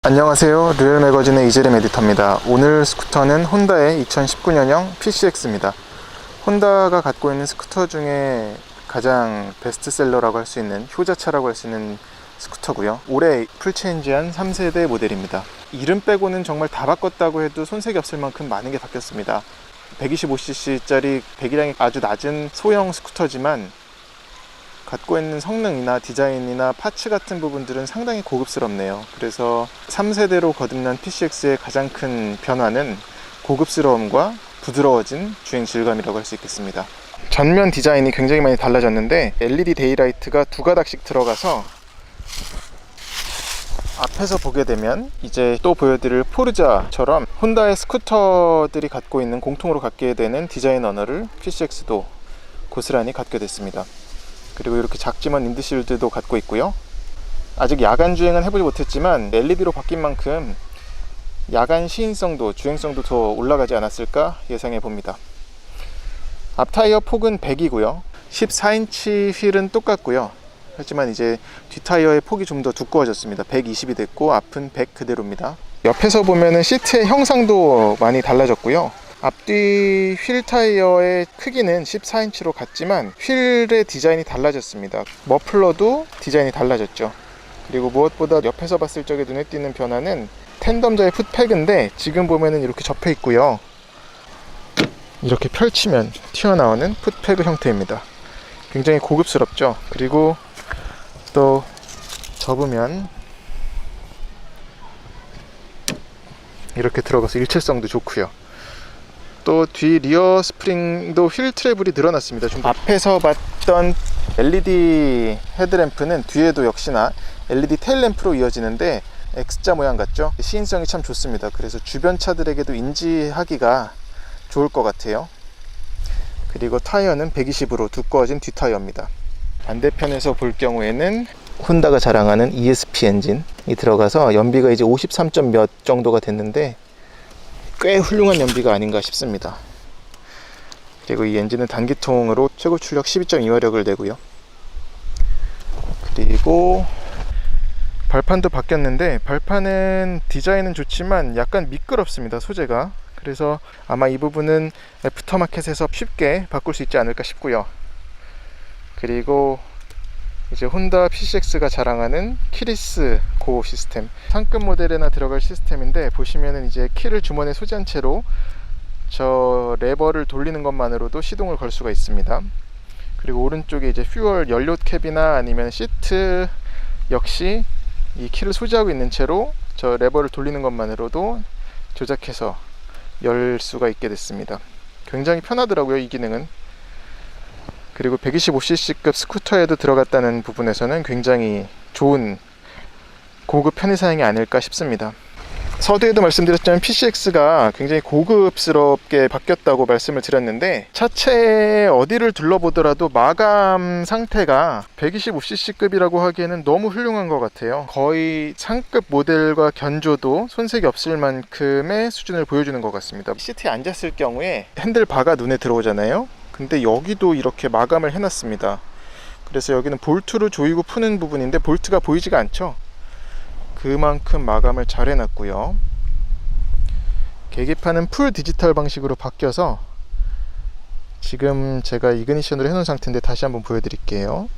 안녕하세요. 리얼매거진의 이재림 에디터입니다. 오늘 스쿠터는 혼다의 2019년형 PCX입니다. 혼다가 갖고 있는 스쿠터 중에 가장 베스트셀러라고 할 수 있는, 효자차라고 할 수 있는 스쿠터고요. 올해 풀체인지한 3세대 모델입니다. 이름 빼고는 정말 다 바꿨다고 해도 손색이 없을 만큼 많은 게 바뀌었습니다. 125cc짜리 배기량이 아주 낮은 소형 스쿠터지만 갖고 있는 성능이나 디자인이나 파츠 같은 부분들은 상당히 고급스럽네요. 그래서 3세대로 거듭난 PCX의 가장 큰 변화는 고급스러움과 부드러워진 주행 질감이라고 할 수 있겠습니다. 전면 디자인이 굉장히 많이 달라졌는데 LED 데이라이트가 두 가닥씩 들어가서 앞에서 보게 되면 이제 또 보여드릴 포르자처럼 혼다의 스쿠터들이 갖고 있는 공통으로 갖게 되는 디자인 언어를 PCX도 고스란히 갖게 됐습니다. 그리고 이렇게 작지만 윈드실드도 갖고 있고요. 아직 야간 주행은 해보지 못했지만 LED로 바뀐 만큼 야간 시인성도, 주행성도 더 올라가지 않았을까 예상해 봅니다. 앞 타이어 폭은 100이고요 14인치 휠은 똑같고요. 하지만 이제 뒷 타이어의 폭이 좀 더 두꺼워졌습니다. 120이 됐고 앞은 100 그대로입니다. 옆에서 보면은 시트의 형상도 많이 달라졌고요. 앞뒤 휠 타이어의 크기는 14인치로 같지만 휠의 디자인이 달라졌습니다. 머플러도 디자인이 달라졌죠. 그리고 무엇보다 옆에서 봤을 적에 눈에 띄는 변화는 텐덤자의 풋팩인데 지금 보면은 이렇게 접혀 있고요. 이렇게 펼치면 튀어나오는 풋팩의 형태입니다. 굉장히 고급스럽죠. 그리고 또 접으면 이렇게 들어가서 일체성도 좋고요. 또 뒤 리어 스프링도 휠 트래블이 늘어났습니다. 좀 앞에서 봤던 LED 헤드램프는 뒤에도 역시나 LED 테일램프로 이어지는데 X자 모양 같죠? 시인성이 참 좋습니다. 그래서 주변 차들에게도 인지하기가 좋을 것 같아요. 그리고 타이어는 120으로 두꺼워진 뒷타이어입니다. 반대편에서 볼 경우에는 혼다가 자랑하는 ESP 엔진이 들어가서 연비가 이제 53점 몇 정도가 됐는데 꽤 훌륭한 연비가 아닌가 싶습니다. 그리고 이 엔진은 단기통으로 최고 출력 12.2마력을 내고요. 그리고 발판도 바뀌었는데 발판은 디자인은 좋지만 약간 미끄럽습니다. 소재가. 그래서 아마 이 부분은 애프터마켓에서 쉽게 바꿀 수 있지 않을까 싶고요. 그리고 이제 혼다 PCX가 자랑하는 키리스 고 시스템, 상급 모델에나 들어갈 시스템인데 보시면은 이제 키를 주머니에 소지한 채로 저 레버를 돌리는 것만으로도 시동을 걸 수가 있습니다. 그리고 오른쪽에 이제 퓨얼 연료 캡이나 아니면 시트 역시 이 키를 소지하고 있는 채로 저 레버를 돌리는 것만으로도 조작해서 열 수가 있게 됐습니다. 굉장히 편하더라고요, 이 기능은. 그리고 125cc급 스쿠터에도 들어갔다는 부분에서는 굉장히 좋은 고급 편의사양이 아닐까 싶습니다. 서두에도 말씀드렸지만 PCX가 굉장히 고급스럽게 바뀌었다고 말씀을 드렸는데 차체 어디를 둘러보더라도 마감 상태가 125cc급이라고 하기에는 너무 훌륭한 것 같아요. 거의 상급 모델과 견줘도 손색이 없을 만큼의 수준을 보여주는 것 같습니다. 시트에 앉았을 경우에 핸들바가 눈에 들어오잖아요. 근데 여기도 이렇게 마감을 해놨습니다. 그래서 여기는 볼트로 조이고 푸는 부분인데 볼트가 보이지가 않죠. 그만큼 마감을 잘 해놨고요. 계기판은 풀 디지털 방식으로 바뀌어서 지금 제가 이그니션으로 해놓은 상태인데 다시 한번 보여드릴게요.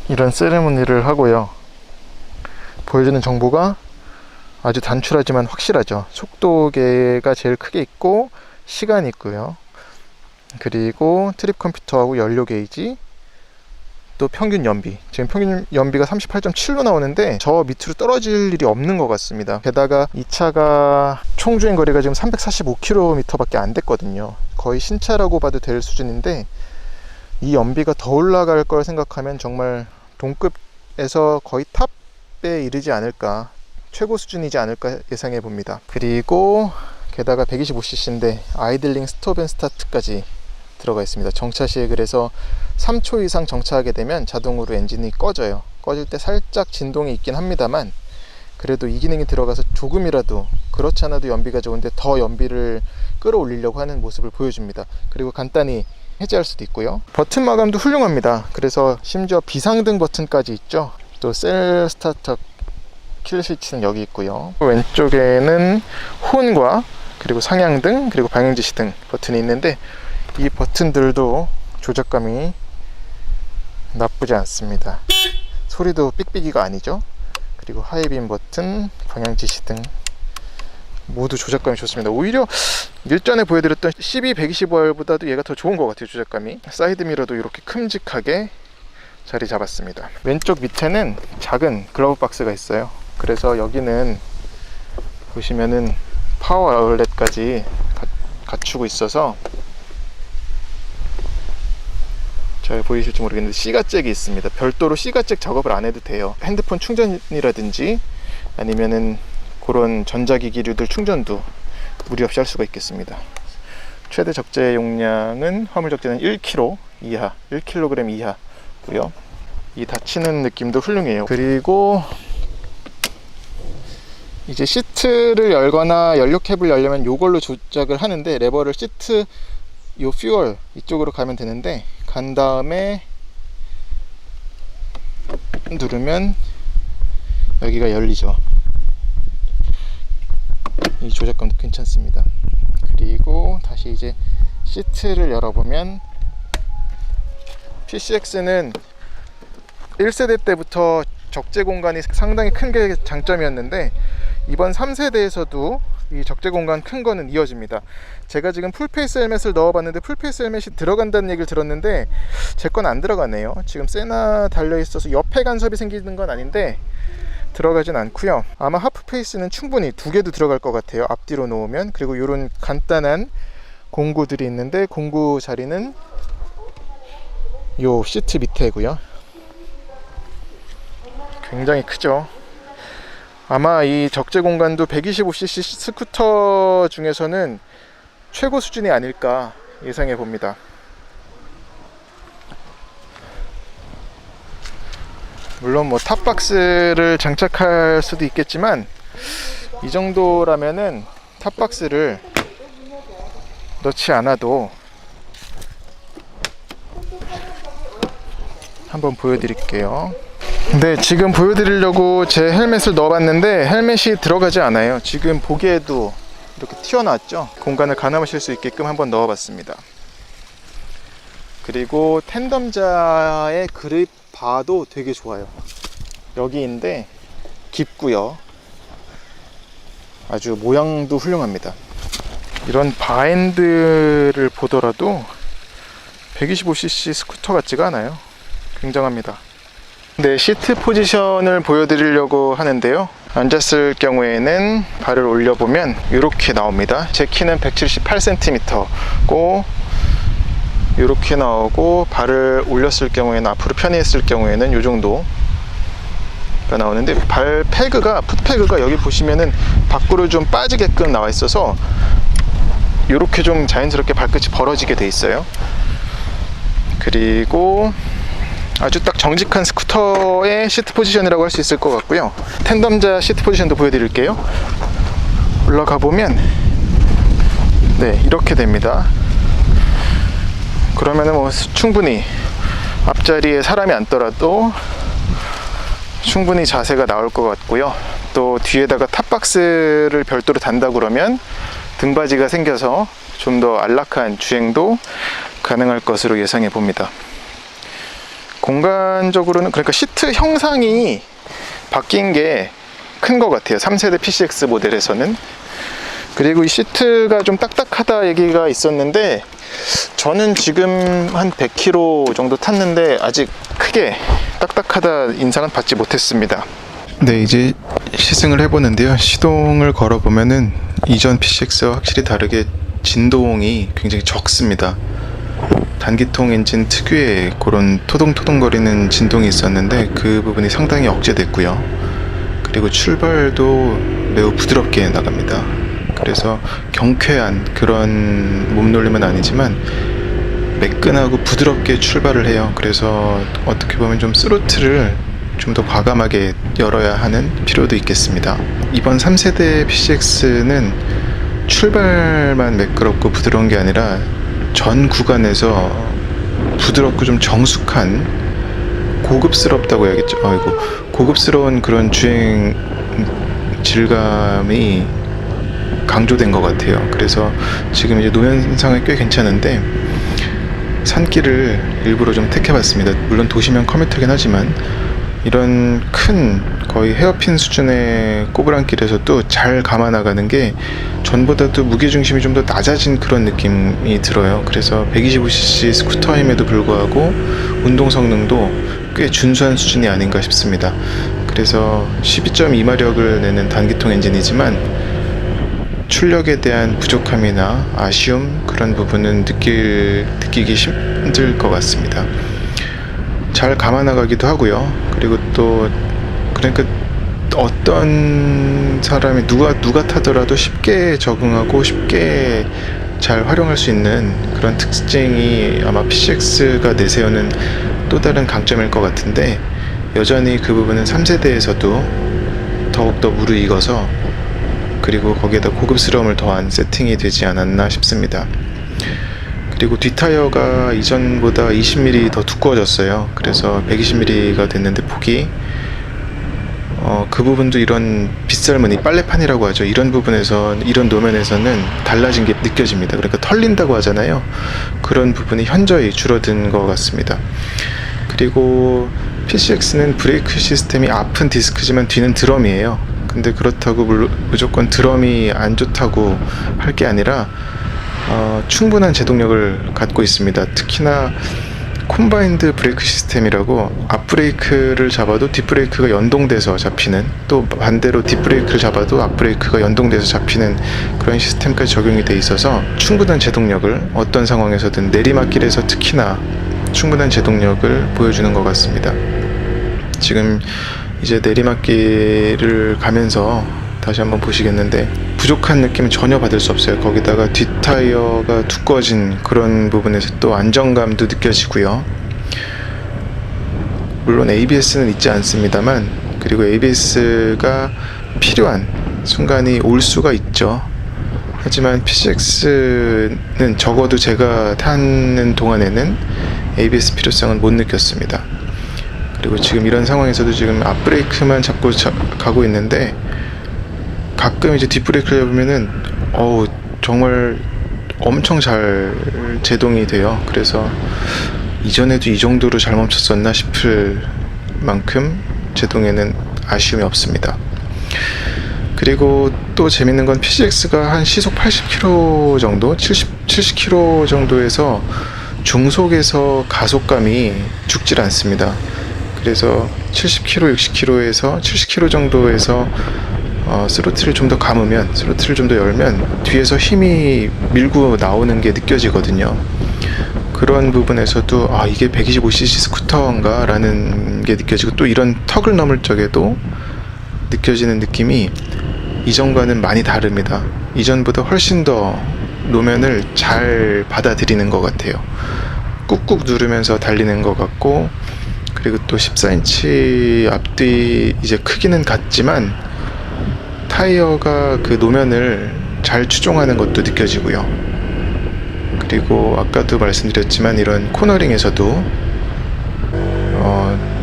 이런 세레모니를 하고요. 보여주는 정보가 아주 단출하지만 확실하죠. 속도계가 제일 크게 있고 시간이 있고요. 그리고 트립 컴퓨터하고 연료 게이지, 또 평균 연비, 지금 평균 연비가 38.7로 나오는데 저 밑으로 떨어질 일이 없는 것 같습니다. 게다가 이 차가 총 주행 거리가 지금 345km 밖에 안 됐거든요. 거의 신차라고 봐도 될 수준인데 이 연비가 더 올라갈 걸 생각하면 정말 동급에서 거의 탑에 이르지 않을까, 최고 수준이지 않을까 예상해 봅니다. 그리고 게다가 125cc인데 아이들링 스톱 앤 스타트까지 들어가 있습니다. 정차 시에 그래서 3초 이상 정차하게 되면 자동으로 엔진이 꺼져요. 꺼질 때 살짝 진동이 있긴 합니다만 그래도 이 기능이 들어가서 조금이라도, 그렇지 않아도 연비가 좋은데 더 연비를 끌어올리려고 하는 모습을 보여줍니다. 그리고 간단히 해제할 수도 있고요. 버튼 마감도 훌륭합니다. 그래서 심지어 비상등 버튼까지 있죠. 또 셀 스타터 킬 스위치는 여기 있고요. 왼쪽에는 혼과 그리고 상향등 그리고 방향지시등 버튼이 있는데 이 버튼들도 조작감이 나쁘지 않습니다. 소리도 삑삑이가 아니죠. 그리고 하이빔 버튼, 방향지시등 모두 조작감이 좋습니다. 오히려 일전에 보여드렸던 CB125R보다도 얘가 더 좋은 것 같아요. 조작감이. 사이드미러도 이렇게 큼직하게 자리 잡았습니다. 왼쪽 밑에는 작은 글러브 박스가 있어요. 그래서 여기는 보시면은 파워 아울렛까지 갖추고 있어서 잘 보이실지 모르겠는데 C가잭이 있습니다. 별도로 C가잭 작업을 안 해도 돼요. 핸드폰 충전이라든지 아니면은 그런 전자기기류들 충전도 무리 없이 할 수가 있겠습니다. 최대 적재 용량은 화물 적재는 1kg 이하, 1kg 이하고요. 이 닫히는 느낌도 훌륭해요. 그리고 이제 시트를 열거나 연료캡을 열려면 이걸로 조작을 하는데, 레버를 시트 요 퓨얼 이쪽으로 가면 되는데, 간 다음에 누르면 여기가 열리죠. 이 조작감도 괜찮습니다. 그리고 다시 이제 시트를 열어보면, PCX는 1세대 때부터 적재 공간이 상당히 큰 게 장점이었는데, 이번 3세대에서도 이 적재 공간 큰 거는 이어집니다. 제가 지금 풀페이스 헬멧을 넣어봤는데 풀페이스 헬멧이 들어간다는 얘기를 들었는데 제 건 안 들어가네요. 지금 세나 달려있어서 옆에 간섭이 생기는 건 아닌데 들어가진 않고요. 아마 하프페이스는 충분히 두 개도 들어갈 것 같아요. 앞뒤로 놓으면. 그리고 이런 간단한 공구들이 있는데, 공구 자리는 요 시트 밑에고요. 굉장히 크죠. 아마 이 적재 공간도 125cc 스쿠터 중에서는 최고 수준이 아닐까 예상해 봅니다. 물론 뭐 탑박스를 장착할 수도 있겠지만, 이 정도라면은 탑박스를 넣지 않아도 한번 보여드릴게요. 네, 지금 보여드리려고 제 헬멧을 넣어봤는데 헬멧이 들어가지 않아요. 지금 보기에도 이렇게 튀어나왔죠. 공간을 가늠하실 수 있게끔 한번 넣어봤습니다. 그리고 텐덤자의 그립 바도 되게 좋아요. 여기인데 깊고요. 아주 모양도 훌륭합니다. 이런 바엔드를 보더라도 125cc 스쿠터 같지가 않아요. 굉장합니다. 네, 시트 포지션을 보여드리려고 하는데요. 앉았을 경우에는 발을 올려보면 이렇게 나옵니다. 제 키는 178cm고 이렇게 나오고, 발을 올렸을 경우에는, 앞으로 편의했을 경우에는 이 정도가 나오는데, 발 패그가, 풋패그가 여기 보시면은 밖으로 좀 빠지게끔 나와 있어서 이렇게 좀 자연스럽게 발끝이 벌어지게 돼 있어요. 그리고 아주 딱 정직한 스쿠터의 시트 포지션이라고 할 수 있을 것 같고요. 텐덤자 시트 포지션도 보여드릴게요. 올라가 보면 네, 이렇게 됩니다. 그러면은 뭐 충분히 앞자리에 사람이 앉더라도 충분히 자세가 나올 것 같고요. 또 뒤에다가 탑박스를 별도로 단다 그러면 등받이가 생겨서 좀 더 안락한 주행도 가능할 것으로 예상해 봅니다. 공간적으로는, 그러니까 시트 형상이 바뀐 게 큰 것 같아요. 3세대 PCX 모델에서는. 그리고 이 시트가 좀 딱딱하다 얘기가 있었는데, 저는 지금 한 100km 정도 탔는데 아직 크게 딱딱하다 인상은 받지 못했습니다. 네, 이제 시승을 해보는데요. 시동을 걸어보면은 이전 PCX와 확실히 다르게 진동이 굉장히 적습니다. 단기통 엔진 특유의 그런 토동토동거리는 진동이 있었는데 그 부분이 상당히 억제됐고요. 그리고 출발도 매우 부드럽게 나갑니다. 그래서 경쾌한 그런 몸놀림은 아니지만 매끈하고 부드럽게 출발을 해요. 그래서 어떻게 보면 좀 스로틀을 좀 더 과감하게 열어야 하는 필요도 있겠습니다. 이번 3세대 PCX는 출발만 매끄럽고 부드러운 게 아니라 전 구간에서 부드럽고 좀 정숙한, 고급스럽다고 해야겠죠. 아이고, 고급스러운 그런 주행 질감이 강조된 것 같아요. 그래서 지금 이제 노면 상은 꽤 괜찮은데 산길을 일부러 좀 택해봤습니다. 물론 도시면 커뮤터긴 하지만 이런 큰 거의 헤어핀 수준의 꼬부랑길에서도 잘 감아나가는 게 전보다도 무게중심이 좀 더 낮아진 그런 느낌이 들어요. 그래서 125cc 스쿠터임에도 불구하고 운동 성능도 꽤 준수한 수준이 아닌가 싶습니다. 그래서 12.2마력을 내는 단기통 엔진이지만 출력에 대한 부족함이나 아쉬움 그런 부분은 느끼기 힘들 것 같습니다. 잘 감아나가기도 하고요. 그리고 또 그러니까 어떤 사람이 누가 타더라도 쉽게 적응하고 쉽게 잘 활용할 수 있는 그런 특징이 아마 PCX가 내세우는 또 다른 강점일 것 같은데 여전히 그 부분은 3세대에서도 더욱더 무르익어서 그리고 거기에다 고급스러움을 더한 세팅이 되지 않았나 싶습니다. 그리고 뒷타이어가 이전보다 20mm 더 두꺼워졌어요. 그래서 120mm가 됐는데 폭이 그 부분도 이런 빗살무늬 빨래판이라고 하죠. 이런 부분에서 이런 노면에서는 달라진 게 느껴집니다. 그러니까 털린다고 하잖아요. 그런 부분이 현저히 줄어든 것 같습니다. 그리고 PCX는 브레이크 시스템이 앞은 디스크지만 뒤는 드럼이에요. 근데 그렇다고 무조건 드럼이 안 좋다고 할 게 아니라 충분한 제동력을 갖고 있습니다. 특히나 콤바인드 브레이크 시스템이라고 앞브레이크를 잡아도 뒷브레이크가 연동돼서 잡히는, 또 반대로 뒷브레이크를 잡아도 앞브레이크가 연동돼서 잡히는 그런 시스템까지 적용이 돼 있어서 충분한 제동력을 어떤 상황에서든 내리막길에서 특히나 충분한 제동력을 보여주는 것 같습니다. 지금 이제 내리막길을 가면서 다시 한번 보시겠는데 부족한 느낌은 전혀 받을 수 없어요. 거기다가 뒷타이어가 두꺼워진 그런 부분에서 또 안정감도 느껴지고요. 물론 ABS는 있지 않습니다만, 그리고 ABS가 필요한 순간이 올 수가 있죠. 하지만 PCX는 적어도 제가 타는 동안에는 ABS 필요성은 못 느꼈습니다. 그리고 지금 이런 상황에서도 지금 앞브레이크만 잡고 가고 있는데 가끔 이제 뒷브레이크를 잡으면은 정말 엄청 잘 제동이 돼요. 그래서 이전에도 이 정도로 잘 멈췄었나 싶을 만큼 제동에는 아쉬움이 없습니다. 그리고 또 재밌는 건 PCX가 한 시속 80km 정도, 70km 정도에서 중속에서 가속감이 죽질 않습니다. 그래서 70km, 60km에서 70km 정도에서 스로틀을 좀 더 감으면, 스로틀을 좀 더 열면 뒤에서 힘이 밀고 나오는 게 느껴지거든요. 그런 부분에서도 이게 125cc 스쿠터인가 라는 게 느껴지고, 또 이런 턱을 넘을 적에도 느껴지는 느낌이 이전과는 많이 다릅니다. 이전보다 훨씬 더 노면을 잘 받아들이는 것 같아요. 꾹꾹 누르면서 달리는 것 같고, 그리고 또 14인치 앞뒤 이제 크기는 같지만 타이어가 그 노면을 잘 추종하는 것도 느껴지고요. 그리고 아까도 말씀드렸지만 이런 코너링에서도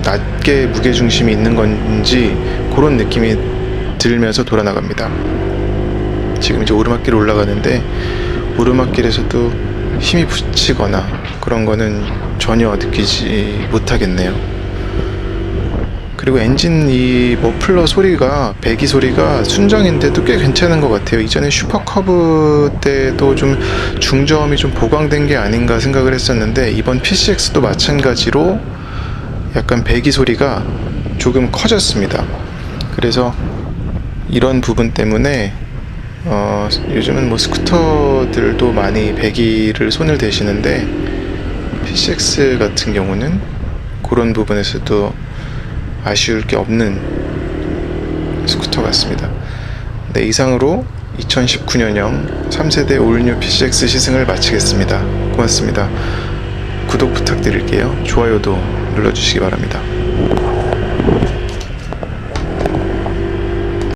낮게 무게중심이 있는 건지 그런 느낌이 들면서 돌아나갑니다. 지금 이제 오르막길 올라가는데 오르막길에서도 힘이 붙이거나 그런 거는 전혀 느끼지 못하겠네요. 그리고 엔진 이 머플러 소리가, 배기 소리가 순정인데도 꽤 괜찮은 것 같아요. 이전에 슈퍼커브 때도 좀 중저음이 좀 보강된 게 아닌가 생각을 했었는데 이번 PCX도 마찬가지로 약간 배기 소리가 조금 커졌습니다. 그래서 이런 부분 때문에 요즘은 뭐 스쿠터들도 많이 배기를 손을 대시는데 PCX 같은 경우는 그런 부분에서도 아쉬울 게 없는 스쿠터 같습니다. 네, 이상으로 2019년형 3세대 올뉴 PCX 시승을 마치겠습니다. 고맙습니다. 구독 부탁드릴게요. 좋아요도 눌러주시기 바랍니다.